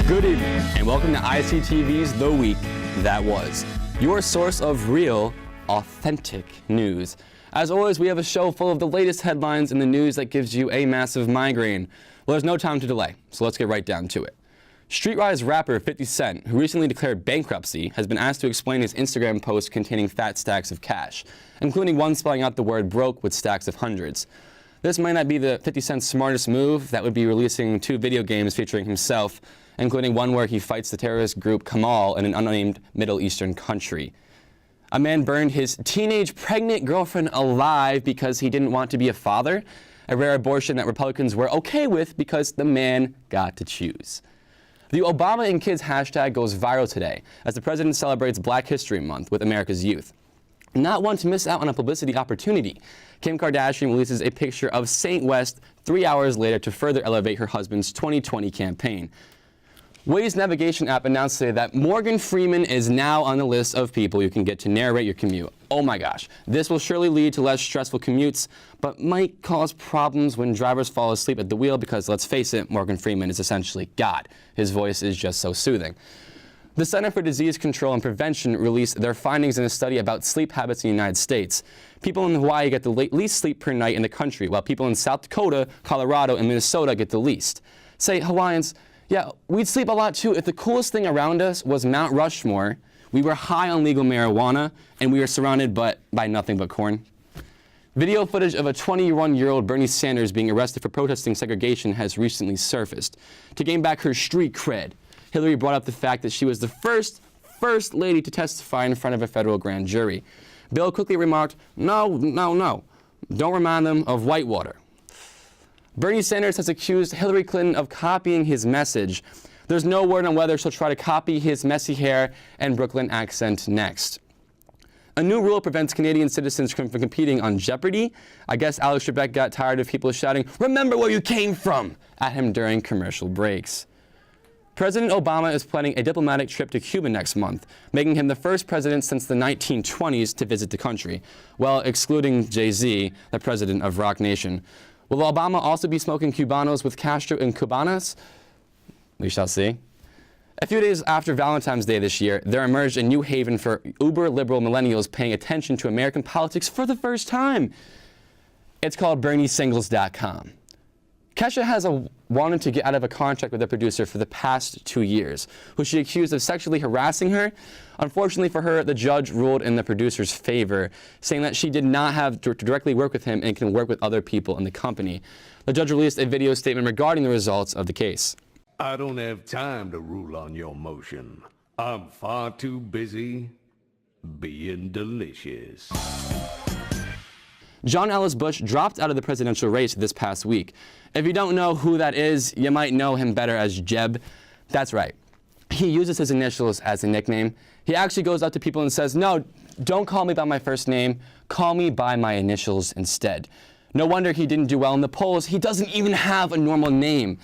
Good evening, and welcome to ICTV's The Week That Was, your source of real, authentic news. As always, we have a show full of the latest headlines in the news that gives you a massive migraine. Well, there's no time to delay, so let's get right down to it. Streetwise rapper 50 Cent, who recently declared bankruptcy, has been asked to explain his Instagram post containing fat stacks of cash, including one spelling out the word broke with stacks of hundreds. This might not be the 50 Cent's smartest move. That would be releasing 2 video games featuring himself, including one where he fights the terrorist group Kamal in an unnamed Middle Eastern country. A man burned his teenage pregnant girlfriend alive because he didn't want to be a father, a rare abortion that Republicans were okay with because the man got to choose. The Obama and Kids hashtag goes viral today as the president celebrates Black History Month with America's youth. Not one to miss out on a publicity opportunity, Kim Kardashian releases a picture of Saint West 3 hours later to further elevate her husband's 2020 campaign. Waze navigation app announced today that Morgan Freeman is now on the list of people you can get to narrate your commute. Oh my gosh, this will surely lead to less stressful commutes, but might cause problems when drivers fall asleep at the wheel because, let's face it, Morgan Freeman is essentially God. His voice is just so soothing. The Center for Disease Control and Prevention released their findings in a study about sleep habits in the United States. People in Hawaii get the least sleep per night in the country, while people in South Dakota, Colorado, and Minnesota get the least. Say, Hawaiians, yeah, we'd sleep a lot too if the coolest thing around us was Mount Rushmore, we were high on legal marijuana, and we were surrounded by nothing but corn. Video footage of a 21-year-old Bernie Sanders being arrested for protesting segregation has recently surfaced. To gain back her street cred, Hillary brought up the fact that she was the first lady to testify in front of a federal grand jury. Bill quickly remarked, no, don't remind them of Whitewater. Bernie Sanders has accused Hillary Clinton of copying his message. There's no word on whether she'll try to copy his messy hair and Brooklyn accent next. A new rule prevents Canadian citizens from competing on Jeopardy! I guess Alex Trebek got tired of people shouting, "Remember where you came from!" at him during commercial breaks. President Obama is planning a diplomatic trip to Cuba next month, making him the first president since the 1920s to visit the country, well, excluding Jay-Z, the president of Rock Nation. Will Obama also be smoking Cubanos with Castro and Cubanas? We shall see. A few days after Valentine's Day this year, there emerged a new haven for uber-liberal millennials paying attention to American politics for the first time. It's called BernieSingles.com. Kesha has wanted to get out of a contract with a producer for the past 2 years, who she accused of sexually harassing her. Unfortunately for her, the judge ruled in the producer's favor, saying that she did not have to directly work with him and can work with other people in the company. The judge released a video statement regarding the results of the case. I don't have time to rule on your motion. I'm far too busy being delicious. John Ellis Bush dropped out of the presidential race this past week. If you don't know who that is, you might know him better as Jeb. That's right. He uses his initials as a nickname. He actually goes up to people and says, "No, don't call me by my first name. Call me by my initials instead." No wonder he didn't do well in the polls. He doesn't even have a normal name.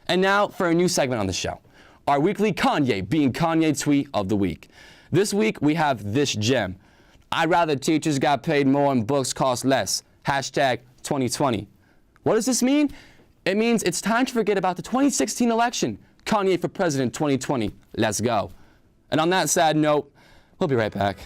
And now for a new segment on the show, our weekly Kanye being Kanye tweet of the week. This week we have this gem. "I'd rather teachers got paid more and books cost less. Hashtag 2020. What does this mean? It means it's time to forget about the 2016 election. Kanye for president 2020. Let's go. And on that sad note, we'll be right back.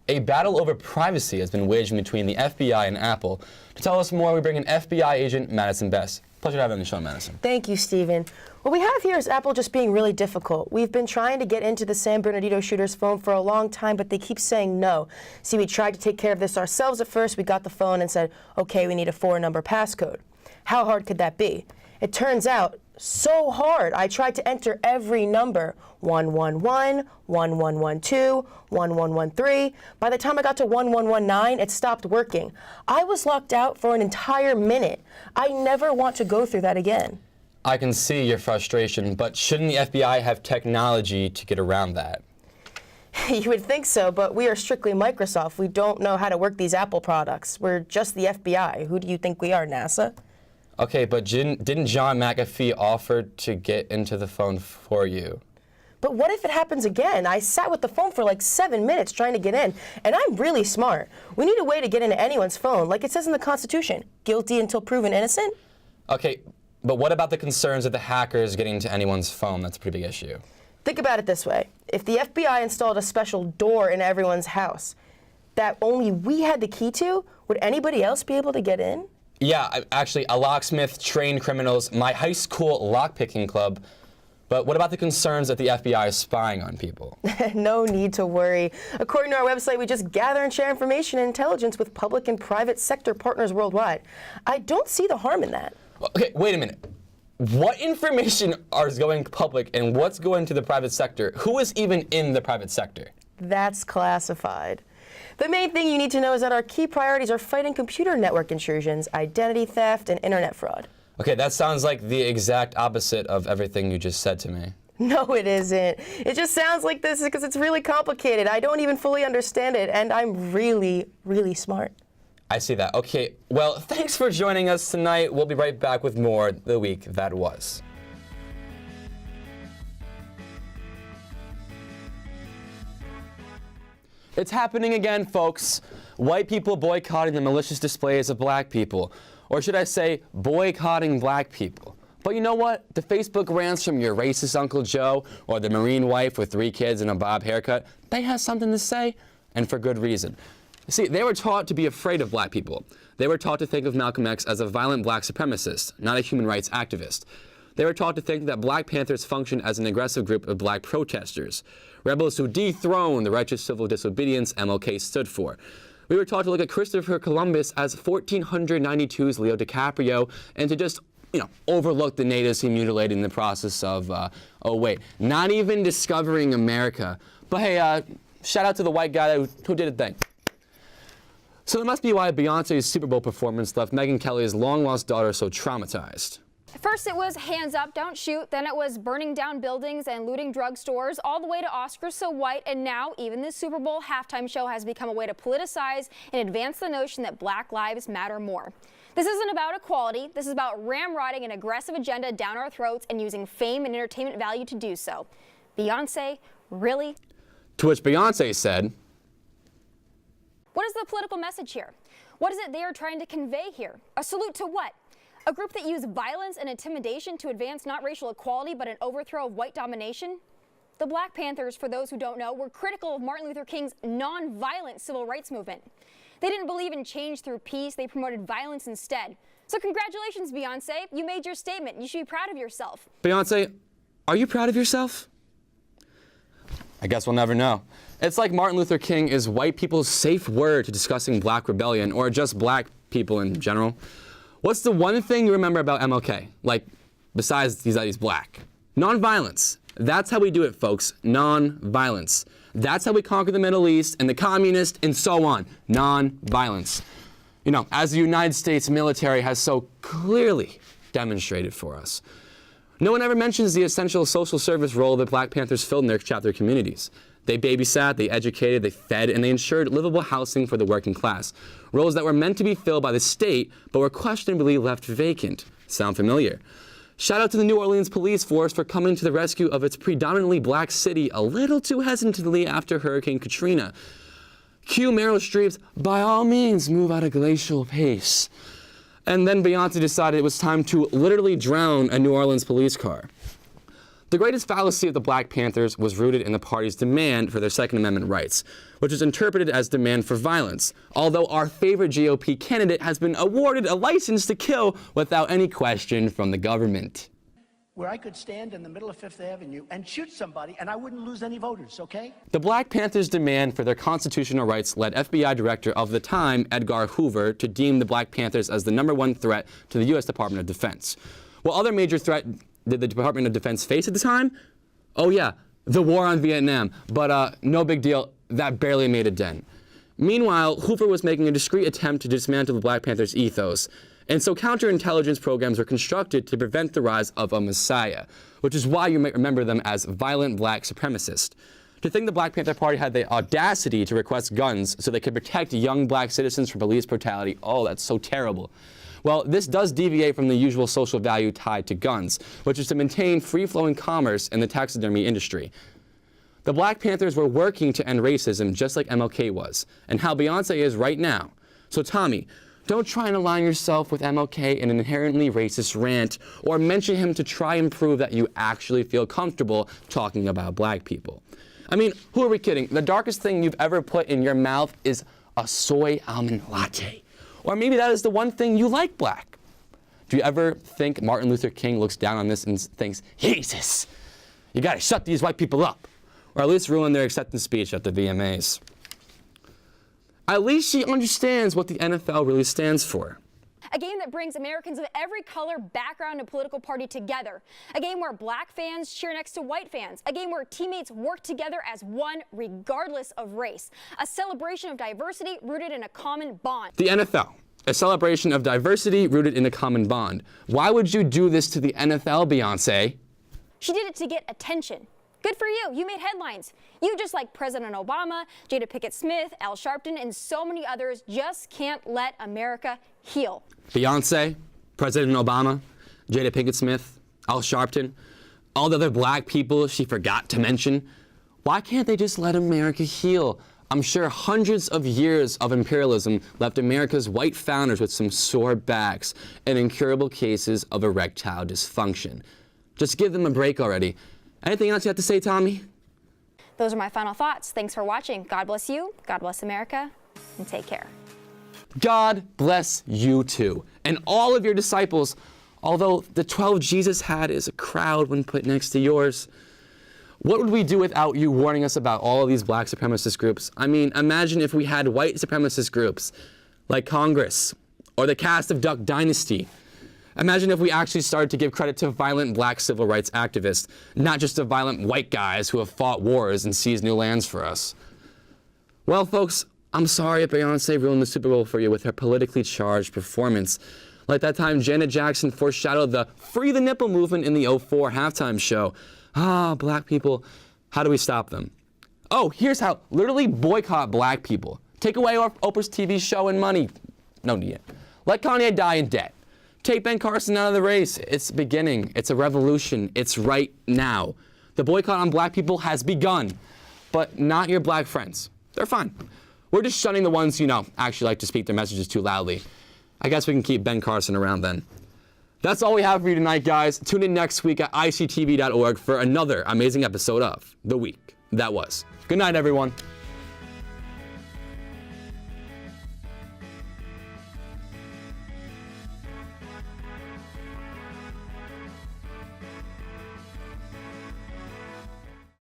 A battle over privacy has been waged between the FBI and Apple. To tell us more, we bring in FBI agent Madison Best. Pleasure to have you on the show, Madison. Thank you, Stephen. What we have here is Apple just being really difficult. We've been trying to get into the San Bernardino shooter's phone for a long time, but they keep saying no. See, we tried to take care of this ourselves at first. We got the phone and said, okay, we need a 4-number passcode. How hard could that be? It turns out, so hard. I tried to enter every number, 111, 1112, 1113. By the time I got to 1119, it stopped working. I was locked out for an entire minute. I never want to go through that again. I can see your frustration, but shouldn't the FBI have technology to get around that? You would think so, but we are strictly Microsoft. We don't know how to work these Apple products. We're just the FBI. Who do you think we are, NASA? Okay, but didn't John McAfee offer to get into the phone for you? But what if it happens again? I sat with the phone for like 7 minutes trying to get in, and I'm really smart. We need a way to get into anyone's phone, like it says in the Constitution, guilty until proven innocent. Okay, but what about the concerns of the hackers getting into anyone's phone? That's a pretty big issue. Think about it this way. If the FBI installed a special door in everyone's house that only we had the key to, would anybody else be able to get in? Yeah, actually, a locksmith trained criminals, my high school lockpicking club. But what about the concerns that the FBI is spying on people? No need to worry. According to our website, we just gather and share information and intelligence with public and private sector partners worldwide. I don't see the harm in that. Okay, wait a minute. What information is going public and what's going to the private sector? Who is even in the private sector? That's classified. The main thing you need to know is that our key priorities are fighting computer network intrusions, identity theft, and internet fraud. Okay, that sounds like the exact opposite of everything you just said to me. No, it isn't. It just sounds like this because it's really complicated. I don't even fully understand it, and I'm really, really smart. I see that. Okay, well, thanks for joining us tonight. We'll be right back with more The Week That Was. It's happening again, folks. White people boycotting the malicious displays of black people. Or should I say, boycotting black people. But you know what? The Facebook rants from your racist Uncle Joe or the Marine wife with 3 kids and a bob haircut, they have something to say, and for good reason. See, they were taught to be afraid of black people. They were taught to think of Malcolm X as a violent black supremacist, not a human rights activist. They were taught to think that Black Panthers function as an aggressive group of black protesters, rebels who dethrone the righteous civil disobedience MLK stood for. We were taught to look at Christopher Columbus as 1492's Leo DiCaprio and to just, overlook the natives he mutilated in the process of, not even discovering America. But hey, shout out to the white guy who did a thing. So that must be why Beyonce's Super Bowl performance left Megyn Kelly's long-lost daughter so traumatized. First it was hands up, don't shoot, then it was burning down buildings and looting drugstores, all the way to Oscars So White, and now even the Super Bowl halftime show has become a way to politicize and advance the notion that Black lives matter more. This isn't about equality, this is about ramrodding an aggressive agenda down our throats and using fame and entertainment value to do so. Beyonce, really? To which Beyonce said, what is the political message here? What is it they are trying to convey here? A salute to what? A group that used violence and intimidation to advance not racial equality but an overthrow of white domination? The Black Panthers, for those who don't know, were critical of Martin Luther King's non-violent civil rights movement. They didn't believe in change through peace, they promoted violence instead. So congratulations, Beyonce, you made your statement. You should be proud of yourself. Beyonce, are you proud of yourself? I guess we'll never know. It's like Martin Luther King is white people's safe word to discussing black rebellion, or just black people in general. What's the one thing you remember about MLK? Like, besides he's black? Non-violence. That's how we do it, folks. Non-violence. That's how we conquer the Middle East and the communists and so on. Non-violence. As the United States military has so clearly demonstrated for us. No one ever mentions the essential social service role that Black Panthers filled in their chapter communities. They babysat, they educated, they fed, and they ensured livable housing for the working class. Roles that were meant to be filled by the state, but were questionably left vacant. Sound familiar? Shout out to the New Orleans police force for coming to the rescue of its predominantly black city a little too hesitantly after Hurricane Katrina. Cue Meryl Streep's, by all means, move at a glacial pace. And then Beyonce decided it was time to literally drown a New Orleans police car. The greatest fallacy of the Black Panthers was rooted in the party's demand for their Second Amendment rights, which is interpreted as demand for violence, although our favorite GOP candidate has been awarded a license to kill without any question from the government. Where I could stand in the middle of Fifth Avenue and shoot somebody and I wouldn't lose any voters, okay? The Black Panthers' demand for their constitutional rights led FBI Director of the time, Edgar Hoover, to deem the Black Panthers as the #1 threat to the U.S. Department of Defense. What other major threat did the Department of Defense face at the time? Oh yeah, the war on Vietnam. But no big deal, that barely made a dent. Meanwhile, Hoover was making a discreet attempt to dismantle the Black Panthers' ethos. And so counterintelligence programs were constructed to prevent the rise of a messiah, which is why you might remember them as violent black supremacists. To think the Black Panther Party had the audacity to request guns so they could protect young black citizens from police brutality, oh, that's so terrible. Well, this does deviate from the usual social value tied to guns, which is to maintain free-flowing commerce in the taxidermy industry. The Black Panthers were working to end racism just like MLK was, and how Beyonce is right now. So Tommy, don't try and align yourself with MLK in an inherently racist rant, or mention him to try and prove that you actually feel comfortable talking about black people. I mean, who are we kidding? The darkest thing you've ever put in your mouth is a soy almond latte. Or maybe that is the one thing you like black. Do you ever think Martin Luther King looks down on this and thinks, Jesus, you gotta shut these white people up, or at least ruin their acceptance speech at the VMAs? At least she understands what the NFL really stands for. A game that brings Americans of every color, background, and political party together. A game where black fans cheer next to white fans. A game where teammates work together as one regardless of race. A celebration of diversity rooted in a common bond. The NFL, a celebration of diversity rooted in a common bond. Why would you do this to the NFL, Beyonce? She did it to get attention. Good for you. You made headlines. You, just like President Obama, Jada Pinkett Smith, Al Sharpton, and so many others, just can't let America heal. Beyonce, President Obama, Jada Pinkett Smith, Al Sharpton, all the other black people she forgot to mention. Why can't they just let America heal? I'm sure hundreds of years of imperialism left America's white founders with some sore backs and incurable cases of erectile dysfunction. Just give them a break already. Anything else you have to say, Tommy? Those are my final thoughts. Thanks for watching. God bless you, God bless America, and take care. God bless you too, and all of your disciples, although the 12 Jesus had is a crowd when put next to yours. What would we do without you warning us about all of these black supremacist groups? I mean, imagine if we had white supremacist groups like Congress or the cast of Duck Dynasty. Imagine if we actually started to give credit to violent black civil rights activists, not just to violent white guys who have fought wars and seized new lands for us. Well, folks, I'm sorry if Beyonce ruined the Super Bowl for you with her politically charged performance. Like that time Janet Jackson foreshadowed the Free the Nipple movement in the '04 halftime show. Black people, how do we stop them? Oh, here's how. Literally boycott black people. Take away Oprah's TV show and money. No need. Let Kanye die in debt. Take Ben Carson out of the race. It's beginning. It's a revolution. It's right now. The boycott on black people has begun, but not your black friends. They're fine. We're just shunning the ones, actually like to speak their messages too loudly. I guess we can keep Ben Carson around then. That's all we have for you tonight, guys. Tune in next week at ictv.org for another amazing episode of The Week That Was. Good night, everyone.